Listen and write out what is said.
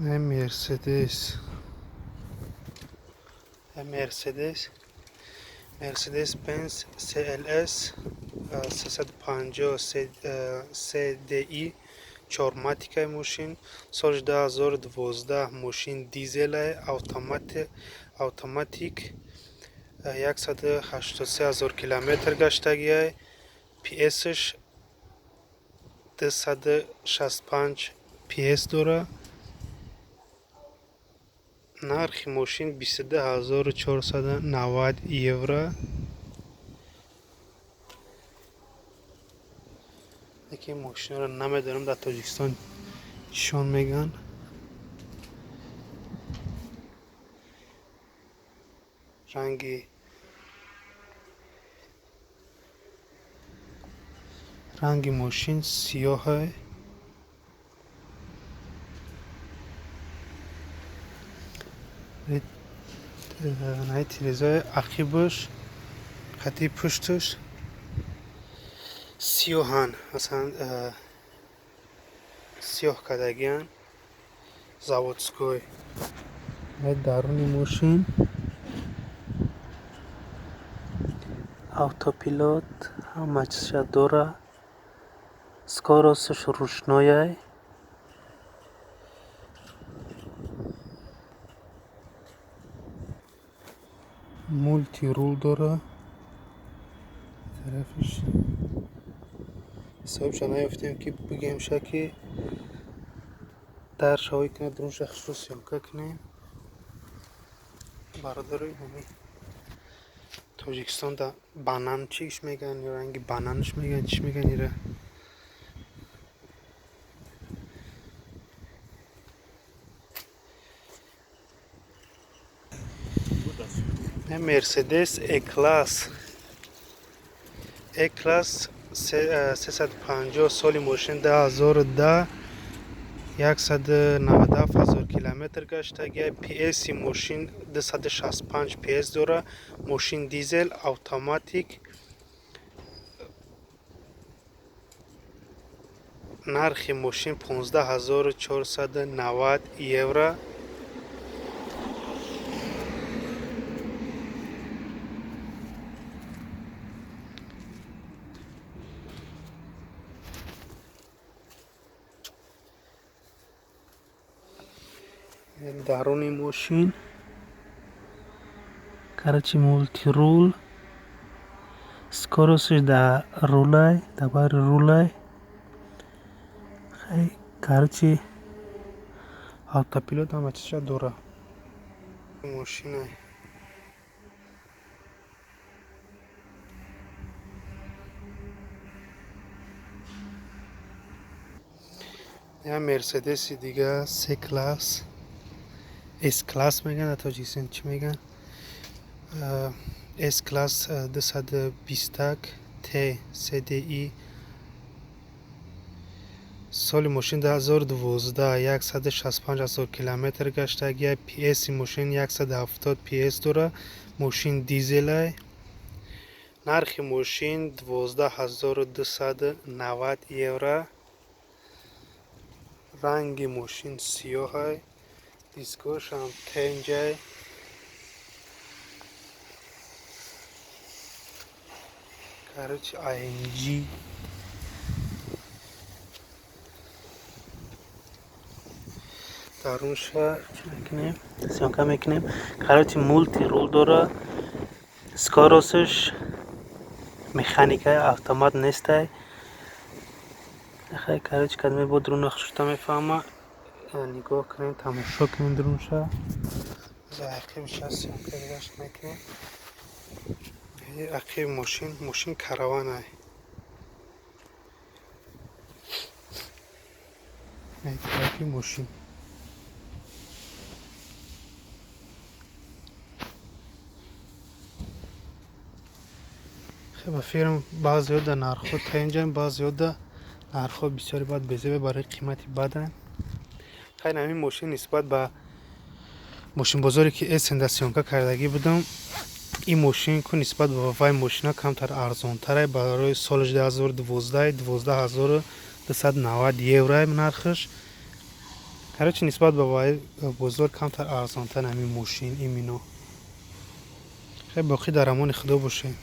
مرسدس مرسدس بنز CLS 350 CDI چهارماتیک ماشین سالش 2012 ماشین دیزل اتوماتیک 183,000 کیلومتر گشتگی پی اسش 265 پی اس داره نرخ ماشین 22,490 یورو یکی ماشین رو نمیدونم در تاجیکستان چون میگن رنگ ماشین سیاه نه تیرزای عقیبش خطی پشتش سیاهن مثلا سیاه کدگیان заводской درون ماشین автопилот همه چیزش داره скоростش ручное مولتی رول داره طرفش حسابش نیافتیم که بگیم که در شوی کنه درون شخص رو سیانکه کنیم برادرای همی تاجیکستان دا بانان چیش میگن یا رنگی بانانش میگن چیش میگن ایره مرسدس ای کلاس 350 سالی ماشین 2010 197,000 کیلومتر گشتگی پی اس ماشین 265 پی اس داره ماشین دیزل اتوماتیک نرخ ماشین 15,490 یورو درون ماشین کرچی مولتی رول скоростش در رولای دبر رولای خیلی کرچی автопилот همه چیزش داره ماشینه یا مرسدس دیگه سه کلاس اس کلاس میگن در تاجیکستان چی میگن اس کلاس 220 تی سی دی ای سال ماشین 2012 165,000 کیلومتر گشتگی پی اس ماشین 170 پی اس داره ماشین دیزل نرخ ماشین 12,290 یورو رنگ ماشین سیاه دیسکوش هم تنجه کرچ ING درونش میکنیم سیانکه میکنیم کرچ مولتی رول داره سکاروسش مکانیکای اتومات نیسته خیلی کرچ کدمی با درون نخشتا میفهمه نگاه کنیم تماشا کنیم درونش عقیبش هست سیانکه دیگرش میکنیم عقیب ماشین کاروانه عقیب ماشین خیلی فیلم بعضی ها نرخو تنجن بعضی ها نرخو بسیاری باید بزیبه برای قیمتی بدن خیلی همین ماشین نسبت به ماشین بزرگی که اسندسیونکا کردگی بودم این ماشین که نسبت به وفای ماشین ها کمتر ارزان تره برای سالش 2012 12,290 یورو نرخش ҳарчи нисбат ба бозор камтар арзонтар ҳамин мошин имино. хеле боқӣ дар амони худо бошед.